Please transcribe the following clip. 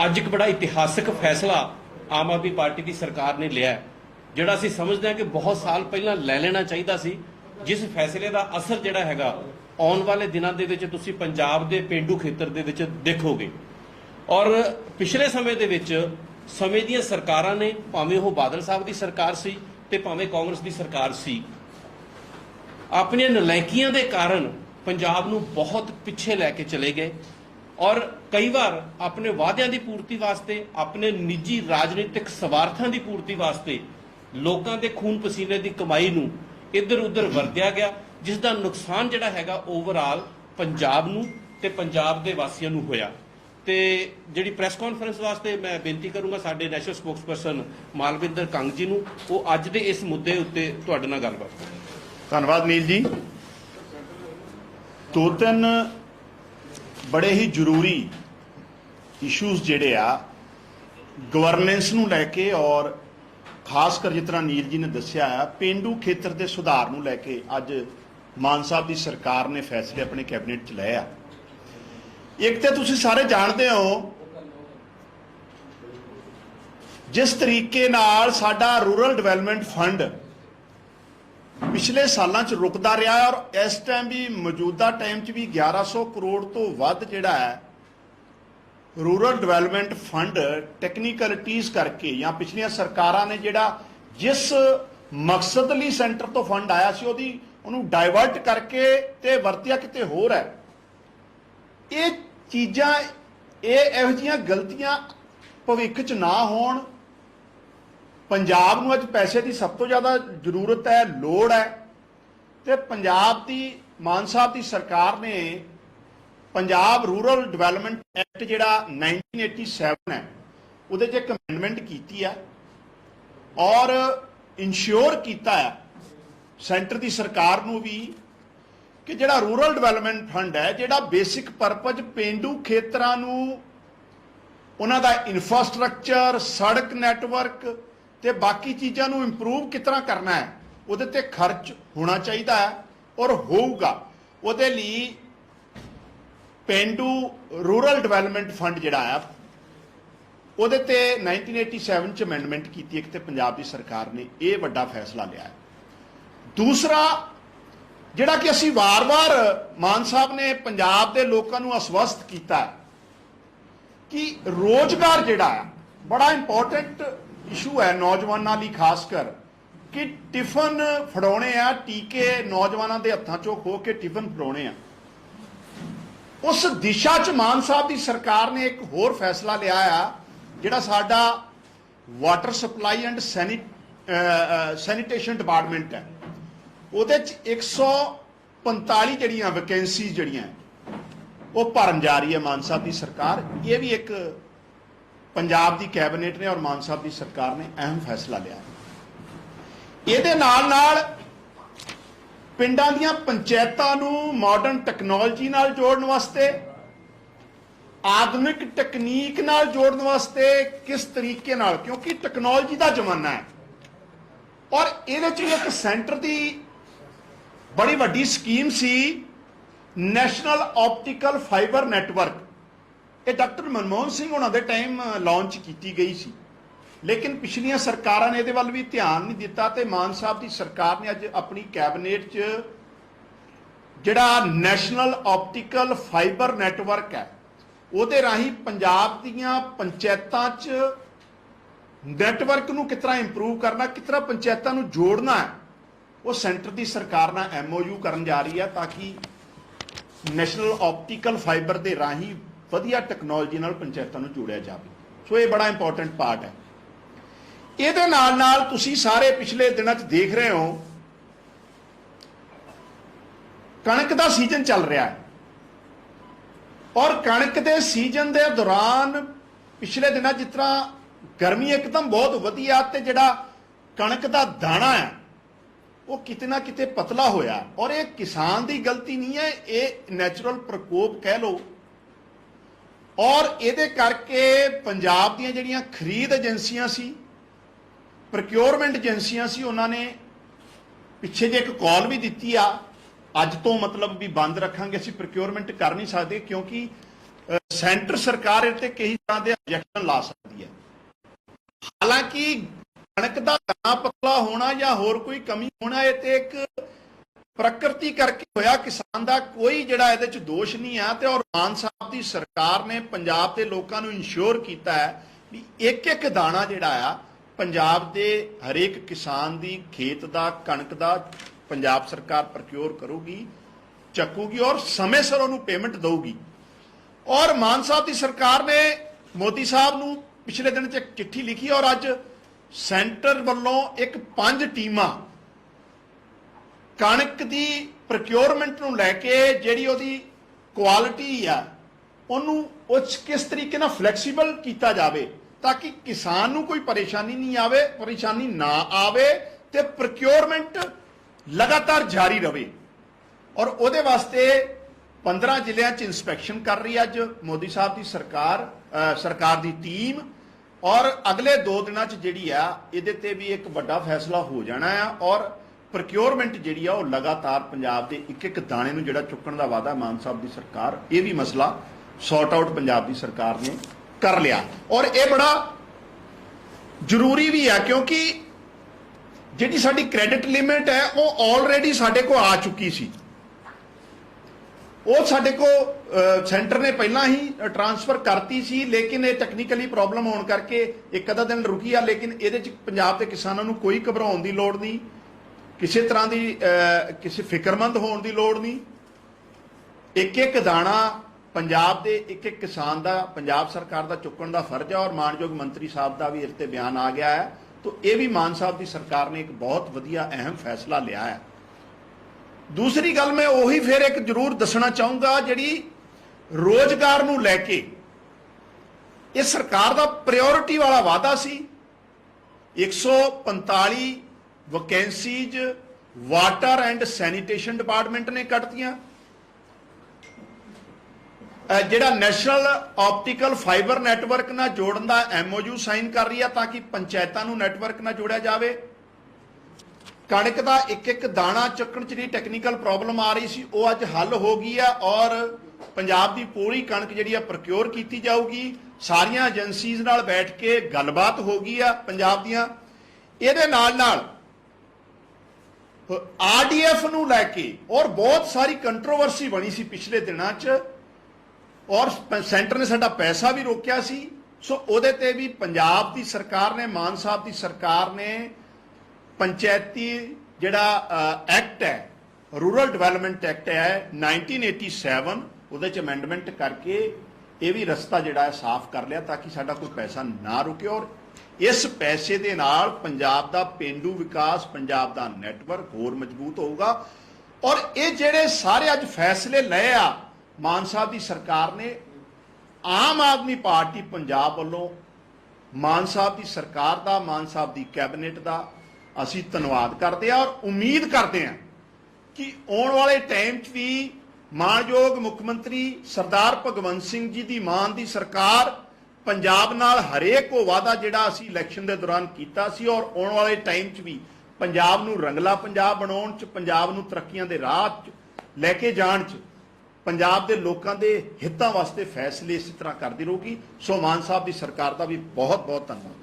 ਅੱਜ ਇੱਕ ਬੜਾ ਇਤਿਹਾਸਕ ਫੈਸਲਾ ਆਮ ਆਦਮੀ ਪਾਰਟੀ ਦੀ ਸਰਕਾਰ ਨੇ ਲਿਆ ਹੈ, ਜਿਹੜਾ ਅਸੀਂ ਸਮਝਦੇ ਹਾਂ ਕਿ ਬਹੁਤ ਸਾਲ ਪਹਿਲਾਂ ਲੈ ਲੈਣਾ ਚਾਹੀਦਾ ਸੀ। ਜਿਸ ਫੈਸਲੇ ਦਾ ਅਸਰ ਜਿਹੜਾ ਹੈਗਾ ਆਉਣ ਵਾਲੇ ਦਿਨਾਂ ਦੇ ਵਿੱਚ ਤੁਸੀਂ ਪੰਜਾਬ ਦੇ ਪੇਂਡੂ ਖੇਤਰ ਦੇ ਵਿੱਚ ਦੇਖੋਗੇ। ਔਰ ਪਿਛਲੇ ਸਮੇਂ ਦੇ ਵਿੱਚ ਸਮੇਂ ਦੀਆਂ ਸਰਕਾਰਾਂ ਨੇ, ਭਾਵੇਂ ਉਹ ਬਾਦਲ ਸਾਹਿਬ ਦੀ ਸਰਕਾਰ ਸੀ ਤੇ ਭਾਵੇਂ ਕਾਂਗਰਸ ਦੀ ਸਰਕਾਰ ਸੀ, ਆਪਣੀਆਂ ਨਲਾਇਕੀਆਂ ਦੇ ਕਾਰਨ ਪੰਜਾਬ ਨੂੰ ਬਹੁਤ ਪਿੱਛੇ ਲੈ ਕੇ ਚਲੇ ਗਏ। ਔਰ ਕਈ ਵਾਰ ਆਪਣੇ ਵਾਅਦਿਆਂ ਦੀ ਪੂਰਤੀ ਵਾਸਤੇ, ਆਪਣੇ ਨਿੱਜੀ ਰਾਜਨੀਤਿਕ ਸਵਾਰਥਾਂ ਦੀ ਪੂਰਤੀ ਵਾਸਤੇ ਲੋਕਾਂ ਦੇ ਖੂਨ ਪਸੀਨੇ ਦੀ ਕਮਾਈ ਨੂੰ ਇੱਧਰ ਉੱਧਰ ਵਰਤਿਆ ਗਿਆ, ਜਿਸ ਦਾ ਨੁਕਸਾਨ ਜਿਹੜਾ ਹੈਗਾ ਓਵਰਆਲ ਪੰਜਾਬ ਨੂੰ ਤੇ ਪੰਜਾਬ ਦੇ ਵਾਸੀਆਂ ਨੂੰ ਹੋਇਆ। ਤੇ ਜਿਹੜੀ ਪ੍ਰੈਸ ਕਾਨਫਰੰਸ ਵਾਸਤੇ ਮੈਂ ਬੇਨਤੀ ਕਰੂੰਗਾ ਸਾਡੇ ਨੈਸ਼ਨਲ ਸਪੋਕਸਪਰਸਨ ਮਾਲਵਿੰਦਰ ਕੰਗ ਜੀ ਨੂੰ, ਉਹ ਅੱਜ ਦੇ ਇਸ ਮੁੱਦੇ ਉੱਤੇ ਤੁਹਾਡੇ ਨਾਲ ਗੱਲਬਾਤ ਕਰਨ। ਧੰਨਵਾਦ ਨੀਲ ਜੀ। ਦੋ ਤਿੰਨ बड़े ही जरूरी इशूज़ जिहड़े आ गवर्नेंस नूं लैके और खास कर जिस तरह नील जी ने दस्सिया है पेंडू खेत्र के सुधार नूं लैके अज मान साहब की सरकार ने फैसले अपने कैबिनेट च लए आ। एक तो तुसीं सारे जानते हो जिस तरीके नाल साडा रूरल डिवेलपमेंट फंड पिछले सालों च रुकदा रहा है और इस टाइम भी मौजूदा टाइम च भी 1100 करोड़ तो वध जिहड़ा है रूरल डिवेलपमेंट फंड टैक्नीकलिटीज़ करके या पिछलियां सरकारां ने जिहड़ा जिस मकसद लई सेंटर तो फंड आया सी उहनूं डाइवर्ट करके ते वरतिया किते होर है। ये चीज़ां इहो जिहियां गलतियां भविख च ना होण। पंजाब नूं अज पैसे की सब तो ज़्यादा जरूरत है, लोड़ है, तो पंजाब की मान साहब की सरकार ने पंजाब रूरल डिवेलपमेंट एक्ट जिहड़ा 1987 है उहदे च एक अमेंडमेंट की है और इंश्योर किया है सेंटर की सरकार नूं भी कि जिहड़ा रूरल डिवेलपमेंट फंड है जिहड़ा बेसिक परपज पेंडू खेतरां नूं उन्हां दा इंफ्रास्ट्रक्चर, सड़क नैटवर्क ते बाकी चीज़ों को इंप्रूव किस तरह करना है उहदे ते खर्च होना चाहिए है और होगा। उहदे लई पेंडू रूरल डिवेलपमेंट फंड जिहड़ा है उहदे ते 1987 च अमेंडमेंट की एक ते पंजाब की सरकार ने यह वड्डा फैसला लिया है। दूसरा जिहड़ा कि असीं वार-वार मान साहब ने पंजाब के लोगों को आश्वस्त किया कि रोजगार जिहड़ा है बड़ा इंपॉर्टेंट इशू है नौजवानों लिए, खासकर कि टिफन फड़ाने आ, टीके नौजवानों के हथों चो खो के टिफन फड़ाने आ। उस दिशा च मान साहब की सरकार ने एक होर फैसला लिया है जिहड़ा साडा water supply and sanitation department है उहदे च 145 जिहड़ियां वैकेंसीज जिहड़ियां वो भरन जा रही है मान साहब की सरकार। ये भी एक पंजाब की कैबिनेट ने और मान साहब की सरकार ने अहम फैसला लिया। ये नाल पिंडां दीयां पंचायतां नूं मॉडर्न टैक्नोलॉजी नाल जोड़न वास्ते, आधुनिक तकनीक नाल जोड़न वास्ते किस तरीके नाल, क्योंकि टैक्नोलॉजी का जमाना है और इहदे च एक सेंटर की बड़ी वड्डी स्कीम सी नैशनल ऑप्टिकल फाइबर नैटवर्क। ये डॉक्टर मनमोहन सिंह होना दे टाइम लॉन्च की गई सी, लेकिन पिछलियां सरकारां ने इहदे वल भी ध्यान नहीं दिता ते मान साहब की सरकार ने अज अपनी कैबिनेट च जिहड़ा नैशनल ऑप्टिकल फाइबर नैटवर्क है उहदे राही पंजाब दीयां पंचायतां च नैटवर्क नूं किस तरह इंप्रूव करना, किस तरह पंचायतां नूं जोड़ना है, वो सेंटर की सरकार नाल MOU करन जा रही है ताकि नैशनल ऑप्टिकल फाइबर दे राही वधिया टैक्नोलॉजी नाल पंचायतां नूं जोड़िया जाए। सो ये बड़ा इंपॉर्टेंट पार्ट है। इहदे नाल नाल तुसीं सारे पिछले दिनों च देख रहे हो कणक का सीजन चल रहा है और कणक के सीजन के दौरान पिछले दिनों जिस तरह गर्मी एकदम बहुत वधिया ते जिहड़ा कणक का दाना है वो किते ना किते पतला होया और ये किसान की गलती नहीं है, ये नैचुरल प्रकोप कह लो। और ये करके पंजाब दीयां जिहड़ियां खरीद एजेंसियां सी, प्रोक्योरमेंट एजेंसियां सी, उन्होंने पिछे जे एक कॉल भी दी आ अज तो मतलब भी बंद रखांगे, असीं प्रोक्योरमेंट कर नहीं सकते क्योंकि ਸੈਂਟਰ ਸਰਕਾਰ ਇਹ ਤੇ ਕਈ ਤਰ੍ਹਾਂ ਦੇ ਆਬਜੈਕਸ਼ਨ ਲਾ ਸਕਦੀ ਹੈ। ਹਾਲਾਂਕਿ ਕਣਕ ਦਾ ਦਾਣਾ ਪਤਲਾ ਹੋਣਾ ਜਾਂ ਹੋਰ ਕੋਈ ਕਮੀ ਹੋਣਾ ਇਹ ਤੇ ਇੱਕ ਪ੍ਰਕਿਰਤੀ ਕਰਕੇ ਹੋਇਆ, ਕਿਸਾਨ ਦਾ ਕੋਈ ਜਿਹੜਾ ਇਹਦੇ ਚ ਦੋਸ਼ ਨਹੀਂ ਆ। ਤੇ ਔਰ ਮਾਨ ਸਾਹਿਬ ਦੀ ਸਰਕਾਰ ਨੇ ਪੰਜਾਬ ਦੇ ਲੋਕਾਂ ਨੂੰ ਇਨਸ਼ੋਰ ਕੀਤਾ ਹੈ ਵੀ ਇੱਕ ਇੱਕ ਦਾਣਾ ਜਿਹੜਾ ਆ ਪੰਜਾਬ ਦੇ ਹਰੇਕ ਕਿਸਾਨ ਦੀ ਖੇਤ ਦਾ ਕਣਕ ਦਾ ਪੰਜਾਬ ਸਰਕਾਰ ਪ੍ਰਕਿਓਰ ਕਰੂਗੀ, ਚੱਕੂਗੀ ਔਰ ਸਮੇਂ ਸਿਰ ਉਹਨੂੰ ਪੇਮੈਂਟ ਦਊਗੀ। ਔਰ ਮਾਨ ਸਾਹਿਬ ਦੀ ਸਰਕਾਰ ਨੇ ਮੋਦੀ ਸਾਹਿਬ ਨੂੰ ਪਿਛਲੇ ਦਿਨ 'ਚ ਇੱਕ ਚਿੱਠੀ ਲਿਖੀ ਔਰ ਅੱਜ ਸੈਂਟਰ ਵੱਲੋਂ ਇੱਕ 5 ਟੀਮਾਂ ਕਣਕ ਦੀ ਪ੍ਰਕਿਉਰਮੈਂਟ ਨੂੰ ਲੈ ਕੇ ਜਿਹੜੀ ਉਹਦੀ ਕੁਆਲਿਟੀ ਆ ਉਹਨੂੰ ਉਸ ਕਿਸ ਤਰੀਕੇ ਨਾਲ ਫਲੈਕਸੀਬਲ ਕੀਤਾ ਜਾਵੇ ਤਾਂ ਕਿ ਕਿਸਾਨ ਨੂੰ ਕੋਈ ਪਰੇਸ਼ਾਨੀ ਨਾ ਆਵੇ ਤੇ ਪ੍ਰਕਿਉਰਮੈਂਟ ਲਗਾਤਾਰ ਜਾਰੀ ਰਵੇ। ਔਰ ਉਹਦੇ ਵਾਸਤੇ 15 ਜ਼ਿਲ੍ਹਿਆਂ 'ਚ ਇਨਸਪੈਕਸ਼ਨ ਕਰ ਰਹੀ ਹੈ ਅੱਜ ਮੋਦੀ ਸਾਹਿਬ ਦੀ ਸਰਕਾਰ ਦੀ ਟੀਮ। ਔਰ ਅਗਲੇ 2 ਦਿਨਾਂ 'ਚ ਜਿਹੜੀ ਆ ਇਹਦੇ ਤੇ ਵੀ ਇੱਕ ਵੱਡਾ ਫੈਸਲਾ ਹੋ ਜਾਣਾ ਆ ਔਰ ਪ੍ਰਕਿਉਰਮੈਂਟ ਜਿਹੜੀ ਆ ਉਹ ਲਗਾਤਾਰ ਪੰਜਾਬ ਦੇ ਇੱਕ ਇੱਕ ਦਾਣੇ ਨੂੰ ਜਿਹੜਾ ਚੁੱਕਣ ਦਾ ਵਾਅਦਾ ਮਾਨ ਸਾਹਿਬ ਦੀ ਸਰਕਾਰ, ਇਹ ਵੀ ਮਸਲਾ ਸੌਟ ਆਊਟ ਪੰਜਾਬ ਦੀ ਸਰਕਾਰ ਨੇ ਕਰ ਲਿਆ। ਔਰ ਇਹ ਬੜਾ ਜ਼ਰੂਰੀ ਵੀ ਆ ਕਿਉਂਕਿ ਜਿਹੜੀ ਸਾਡੀ ਕ੍ਰੈਡਿਟ ਲਿਮਿਟ ਹੈ ਉਹ ਆਲਰੇਡੀ ਸਾਡੇ ਕੋਲ ਆ ਚੁੱਕੀ ਸੀ। ਉਹ ਸਾਡੇ ਕੋਲ ਸੈਂਟਰ ਨੇ ਪਹਿਲਾਂ ਹੀ ਟ੍ਰਾਂਸਫਰ ਕਰਤੀ ਸੀ, ਲੇਕਿਨ ਇਹ ਟੈਕਨੀਕਲੀ ਪ੍ਰੋਬਲਮ ਹੋਣ ਕਰਕੇ ਇੱਕ ਅੱਧਾ ਦਿਨ ਰੁਕੀ ਆ। ਲੇਕਿਨ ਇਹਦੇ 'ਚ ਪੰਜਾਬ ਦੇ ਕਿਸਾਨਾਂ ਨੂੰ ਕੋਈ ਘਬਰਾਉਣ ਦੀ ਲੋੜ ਨਹੀਂ, ਕਿਸੇ ਤਰ੍ਹਾਂ ਦੀ ਕਿਸੇ ਫਿਕਰਮੰਦ ਹੋਣ ਦੀ ਲੋੜ ਨਹੀਂ। ਇੱਕ ਇੱਕ ਦਾਣਾ ਪੰਜਾਬ ਦੇ ਇੱਕ ਇੱਕ ਕਿਸਾਨ ਦਾ ਪੰਜਾਬ ਸਰਕਾਰ ਦਾ ਚੁੱਕਣ ਦਾ ਫਰਜ਼ ਹੈ ਔਰ ਮਾਨਯੋਗ ਮੰਤਰੀ ਸਾਹਿਬ ਦਾ ਵੀ ਇਸ ਤੇ ਬਿਆਨ ਆ ਗਿਆ ਹੈ। ਤਾਂ ਇਹ ਵੀ ਮਾਨ ਸਾਹਿਬ ਦੀ ਸਰਕਾਰ ਨੇ ਇੱਕ ਬਹੁਤ ਵਧੀਆ ਅਹਿਮ ਫੈਸਲਾ ਲਿਆ ਹੈ। ਦੂਸਰੀ ਗੱਲ ਮੈਂ ਉਹੀ ਫਿਰ ਇੱਕ ਜ਼ਰੂਰ ਦੱਸਣਾ ਚਾਹੂੰਗਾ, ਜਿਹੜੀ ਰੋਜ਼ਗਾਰ ਨੂੰ ਲੈ ਕੇ ਇਹ ਸਰਕਾਰ ਦਾ ਪ੍ਰਾਇੋਰਟੀ ਵਾਲਾ ਵਾਅਦਾ ਸੀ। 145 vacancies water and sanitation department ਨੇ ਕੱਢਤੀਆਂ। ਜਿਹੜਾ ਨੈਸ਼ਨਲ ਆਪਟੀਕਲ ਫਾਈਬਰ ਨੈਟਵਰਕ ਨਾਲ ਜੋੜਨ ਦਾ MOU ਸਾਈਨ ਕਰ ਰਹੀ ਆ ਤਾਂ ਕਿ ਪੰਚਾਇਤਾਂ ਨੂੰ ਨੈਟਵਰਕ ਨਾਲ ਜੋੜਿਆ ਜਾਵੇ। ਕਣਕ ਦਾ ਇੱਕ ਇੱਕ ਦਾਣਾ ਚੱਕਣ 'ਚ ਜਿਹੜੀ ਟੈਕਨੀਕਲ ਪ੍ਰੋਬਲਮ ਆ ਰਹੀ ਸੀ ਉਹ ਅੱਜ ਹੱਲ ਹੋ ਗਈ ਆ ਔਰ ਪੰਜਾਬ ਦੀ ਪੂਰੀ ਕਣਕ ਜਿਹੜੀ ਆ ਪ੍ਰਕਿਓਰ ਕੀਤੀ ਜਾਊਗੀ। ਸਾਰੀਆਂ ਏਜੰਸੀਜ਼ ਨਾਲ ਬੈਠ ਕੇ ਗੱਲਬਾਤ ਹੋ ਗਈ ਆ ਪੰਜਾਬ ਦੀਆਂ। ਇਹਦੇ ਨਾਲ ਨਾਲ RDF ਨੂੰ ਲੈ ਕੇ ਔਰ ਬਹੁਤ ਸਾਰੀ ਕੰਟਰੋਵਰਸੀ ਬਣੀ ਸੀ ਪਿਛਲੇ ਦਿਨਾਂ 'ਚ ਔਰ ਸੈਂਟਰ ਨੇ ਸਾਡਾ ਪੈਸਾ ਵੀ ਰੋਕਿਆ ਸੀ। ਸੋ ਉਹਦੇ ਤੇ ਵੀ ਪੰਜਾਬ ਦੀ ਸਰਕਾਰ ਨੇ, ਮਾਨ ਸਾਹਿਬ ਦੀ ਸਰਕਾਰ ਨੇ ਪੰਚਾਇਤੀ ਜਿਹੜਾ ਐਕਟ ਹੈ, ਰੂਰਲ ਡਿਵੈਲਪਮੈਂਟ ਐਕਟ ਹੈ 1987, ਉਹਦੇ 'ਚ ਅਮੈਂਡਮੈਂਟ ਕਰਕੇ ਇਹ ਵੀ ਰਸਤਾ ਜਿਹੜਾ ਹੈ ਸਾਫ਼ ਕਰ ਲਿਆ ਤਾਂ ਕਿ ਸਾਡਾ ਕੋਈ ਪੈਸਾ ਨਾ ਰੁਕੇ। ਔਰ ਇਸ ਪੈਸੇ ਦੇ ਨਾਲ ਪੰਜਾਬ ਦਾ ਪੇਂਡੂ ਵਿਕਾਸ, ਪੰਜਾਬ ਦਾ ਨੈਟਵਰਕ ਹੋਰ ਮਜ਼ਬੂਤ ਹੋਊਗਾ। ਔਰ ਇਹ ਜਿਹੜੇ ਸਾਰੇ ਅੱਜ ਫੈਸਲੇ ਲਏ ਆ ਮਾਨ ਸਾਹਿਬ ਦੀ ਸਰਕਾਰ ਨੇ, ਆਮ ਆਦਮੀ ਪਾਰਟੀ ਪੰਜਾਬ ਵੱਲੋਂ ਮਾਨ ਸਾਹਿਬ ਦੀ ਸਰਕਾਰ ਦਾ, ਮਾਨ ਸਾਹਿਬ ਦੀ ਕੈਬਨਿਟ ਦਾ ਅਸੀਂ ਧੰਨਵਾਦ ਕਰਦੇ ਹਾਂ ਔਰ ਉਮੀਦ ਕਰਦੇ ਹਾਂ ਕਿ ਆਉਣ ਵਾਲੇ ਟਾਈਮ 'ਚ ਵੀ ਮਾਨਯੋਗ ਮੁੱਖ ਮੰਤਰੀ ਸਰਦਾਰ ਭਗਵੰਤ ਸਿੰਘ ਜੀ ਦੀ ਮਾਨ ਦੀ ਸਰਕਾਰ ਪੰਜਾਬ ਨਾਲ ਹਰੇਕ ਉਹ ਵਾਅਦਾ ਜਿਹੜਾ ਅਸੀਂ ਇਲੈਕਸ਼ਨ ਦੇ ਦੌਰਾਨ ਕੀਤਾ ਸੀ ਔਰ ਆਉਣ ਵਾਲੇ ਟਾਈਮ 'ਚ ਵੀ ਪੰਜਾਬ ਨੂੰ ਰੰਗਲਾ ਪੰਜਾਬ ਬਣਾਉਣ 'ਚ, ਪੰਜਾਬ ਨੂੰ ਤਰੱਕੀਆਂ ਦੇ ਰਾਹ 'ਚ ਲੈ ਕੇ ਜਾਣ 'ਚ, ਪੰਜਾਬ ਦੇ ਲੋਕਾਂ ਦੇ ਹਿੱਤਾਂ ਵਾਸਤੇ ਫੈਸਲੇ ਇਸੇ ਤਰ੍ਹਾਂ ਕਰਦੀ ਰਹੂਗੀ। ਸੋ ਮਾਨ ਸਾਹਿਬ ਦੀ ਸਰਕਾਰ ਦਾ ਵੀ ਬਹੁਤ ਬਹੁਤ ਧੰਨਵਾਦ।